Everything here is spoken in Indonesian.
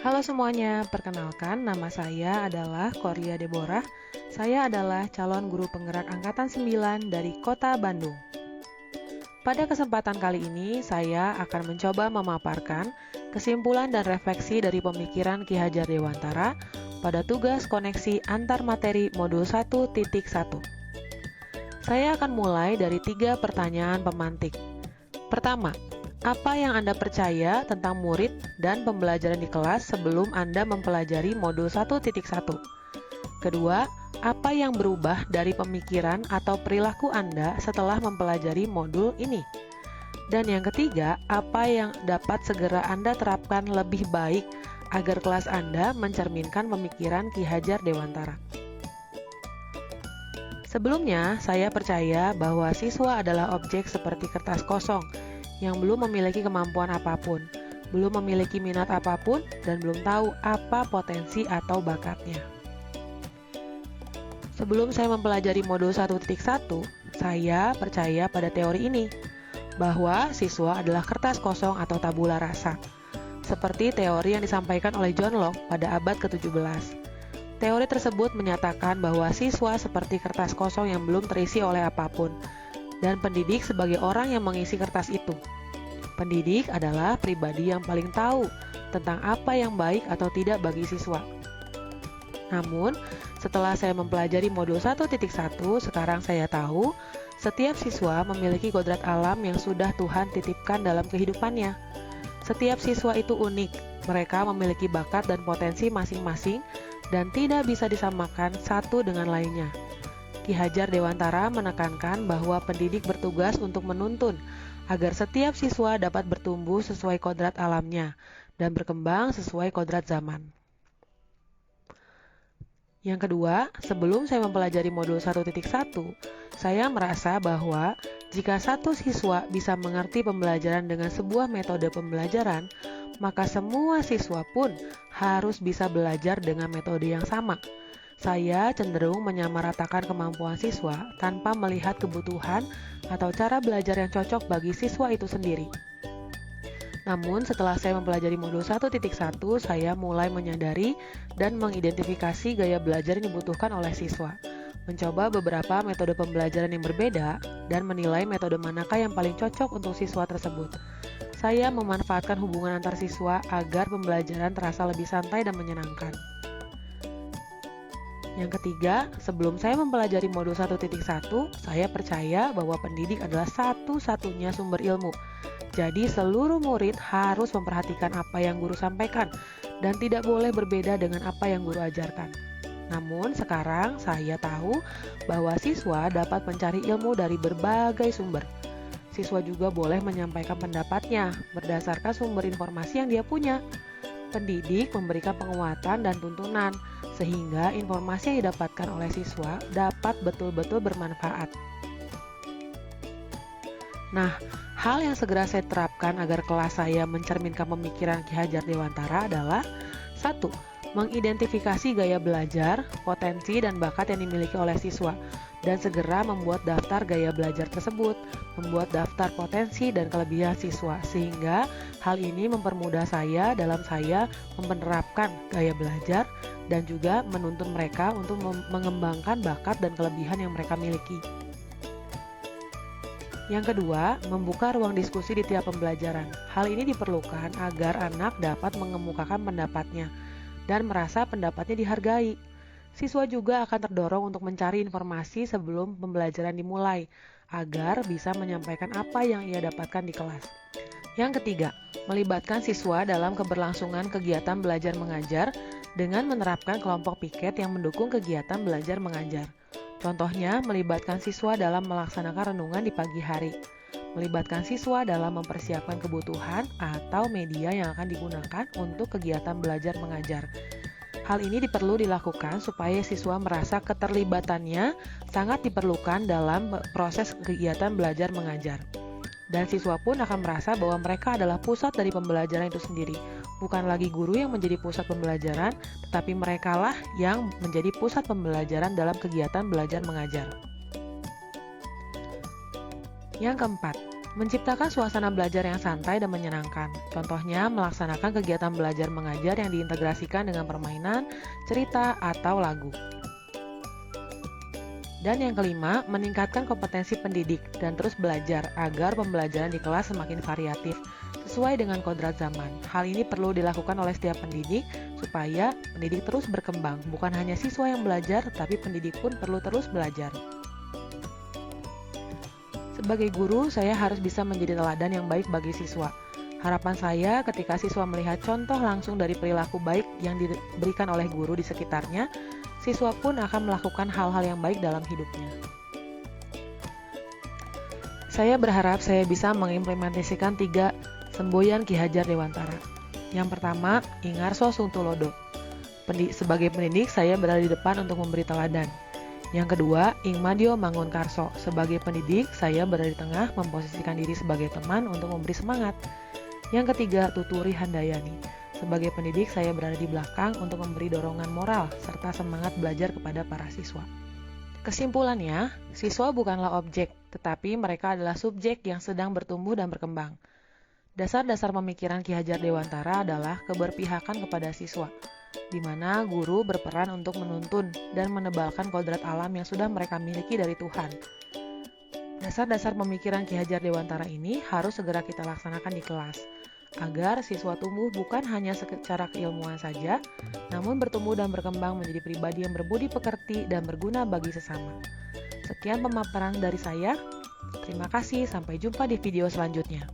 Halo semuanya, perkenalkan nama saya adalah Korea Deborah. Saya adalah calon guru penggerak Angkatan 9 dari Kota Bandung. Pada kesempatan kali ini, saya akan mencoba memaparkan kesimpulan dan refleksi dari pemikiran Ki Hajar Dewantara pada tugas koneksi antar materi modul 1.1. Saya akan mulai dari 3 pertanyaan pemantik. Pertama, apa yang Anda percaya tentang murid dan pembelajaran di kelas sebelum Anda mempelajari modul 1.1? Kedua, apa yang berubah dari pemikiran atau perilaku Anda setelah mempelajari modul ini? Dan yang ketiga, apa yang dapat segera Anda terapkan lebih baik agar kelas Anda mencerminkan pemikiran Ki Hajar Dewantara? Sebelumnya, saya percaya bahwa siswa adalah objek seperti kertas kosong yang belum memiliki kemampuan apapun, belum memiliki minat apapun, dan belum tahu apa potensi atau bakatnya. Sebelum saya mempelajari modul 1.1, saya percaya pada teori ini, bahwa siswa adalah kertas kosong atau tabula rasa, seperti teori yang disampaikan oleh John Locke pada abad ke-17. Teori tersebut menyatakan bahwa siswa seperti kertas kosong yang belum terisi oleh apapun, dan pendidik sebagai orang yang mengisi kertas itu. Pendidik adalah pribadi yang paling tahu tentang apa yang baik atau tidak bagi siswa. Namun, setelah saya mempelajari modul 1.1, sekarang saya tahu setiap siswa memiliki kodrat alam yang sudah Tuhan titipkan dalam kehidupannya. Setiap siswa itu unik, mereka memiliki bakat dan potensi masing-masing dan tidak bisa disamakan satu dengan lainnya. Ki Hajar Dewantara menekankan bahwa pendidik bertugas untuk menuntun agar setiap siswa dapat bertumbuh sesuai kodrat alamnya dan berkembang sesuai kodrat zaman. Yang kedua, sebelum saya mempelajari modul 1.1, saya merasa bahwa jika satu siswa bisa mengerti pembelajaran dengan sebuah metode pembelajaran, maka semua siswa pun harus bisa belajar dengan metode yang sama. Saya cenderung menyamaratakan kemampuan siswa tanpa melihat kebutuhan atau cara belajar yang cocok bagi siswa itu sendiri. Namun setelah saya mempelajari modul 1.1, saya mulai menyadari dan mengidentifikasi gaya belajar yang dibutuhkan oleh siswa, mencoba beberapa metode pembelajaran yang berbeda, dan menilai metode manakah yang paling cocok untuk siswa tersebut. Saya memanfaatkan hubungan antar siswa agar pembelajaran terasa lebih santai dan menyenangkan. Yang ketiga, sebelum saya mempelajari modul 1.1, saya percaya bahwa pendidik adalah satu-satunya sumber ilmu. Jadi seluruh murid harus memperhatikan apa yang guru sampaikan dan tidak boleh berbeda dengan apa yang guru ajarkan. Namun sekarang saya tahu bahwa siswa dapat mencari ilmu dari berbagai sumber. Siswa juga boleh menyampaikan pendapatnya berdasarkan sumber informasi yang dia punya. Pendidik memberikan penguatan dan tuntunan sehingga informasi yang didapatkan oleh siswa dapat betul-betul bermanfaat. Nah, hal yang segera saya terapkan agar kelas saya mencerminkan pemikiran Ki Hajar Dewantara adalah 1. Mengidentifikasi gaya belajar, potensi, dan bakat yang dimiliki oleh siswa, dan segera membuat daftar gaya belajar tersebut, membuat daftar potensi dan kelebihan siswa, sehingga hal ini mempermudah saya dalam saya menerapkan gaya belajar dan juga menuntun mereka untuk mengembangkan bakat dan kelebihan yang mereka miliki. Yang kedua, membuka ruang diskusi di tiap pembelajaran. Hal ini diperlukan agar anak dapat mengemukakan pendapatnya dan merasa pendapatnya dihargai. Siswa juga akan terdorong untuk mencari informasi sebelum pembelajaran dimulai, agar bisa menyampaikan apa yang ia dapatkan di kelas. Yang ketiga, melibatkan siswa dalam keberlangsungan kegiatan belajar mengajar dengan menerapkan kelompok piket yang mendukung kegiatan belajar mengajar. Contohnya, melibatkan siswa dalam melaksanakan renungan di pagi hari, melibatkan siswa dalam mempersiapkan kebutuhan atau media yang akan digunakan untuk kegiatan belajar mengajar. Hal ini perlu dilakukan supaya siswa merasa keterlibatannya sangat diperlukan dalam proses kegiatan belajar mengajar. Dan siswa pun akan merasa bahwa mereka adalah pusat dari pembelajaran itu sendiri. Bukan lagi guru yang menjadi pusat pembelajaran, tetapi merekalah yang menjadi pusat pembelajaran dalam kegiatan belajar mengajar. Yang keempat, Menciptakan suasana belajar yang santai dan menyenangkan. Contohnya, melaksanakan kegiatan belajar mengajar yang diintegrasikan dengan permainan, cerita, atau lagu. Dan yang kelima, meningkatkan kompetensi pendidik dan terus belajar agar pembelajaran di kelas semakin variatif, sesuai dengan kodrat zaman. Hal ini perlu dilakukan oleh setiap pendidik supaya pendidik terus berkembang. Bukan hanya siswa yang belajar, tapi pendidik pun perlu terus belajar. Sebagai guru, saya harus bisa menjadi teladan yang baik bagi siswa. Harapan saya ketika siswa melihat contoh langsung dari perilaku baik yang diberikan oleh guru di sekitarnya, siswa pun akan melakukan hal-hal yang baik dalam hidupnya. Saya berharap saya bisa mengimplementasikan 3 semboyan Ki Hajar Dewantara. Yang pertama, Ingarso Sungtulodo. Sebagai pendidik, saya berada di depan untuk memberi teladan. Yang kedua, Ingmadio Mangunkarso. Sebagai pendidik, saya berada di tengah memposisikan diri sebagai teman untuk memberi semangat. Yang ketiga, Tuturi Handayani. Sebagai pendidik, saya berada di belakang untuk memberi dorongan moral serta semangat belajar kepada para siswa. Kesimpulannya, siswa bukanlah objek, tetapi mereka adalah subjek yang sedang bertumbuh dan berkembang. Dasar-dasar pemikiran Ki Hajar Dewantara adalah keberpihakan kepada siswa, di mana guru berperan untuk menuntun dan menebalkan kodrat alam yang sudah mereka miliki dari Tuhan. Dasar-dasar pemikiran Ki Hajar Dewantara ini harus segera kita laksanakan di kelas, agar siswa tumbuh bukan hanya secara keilmuan saja, namun bertumbuh dan berkembang menjadi pribadi yang berbudi pekerti dan berguna bagi sesama. Sekian pemaparan dari saya. Terima kasih, sampai jumpa di video selanjutnya.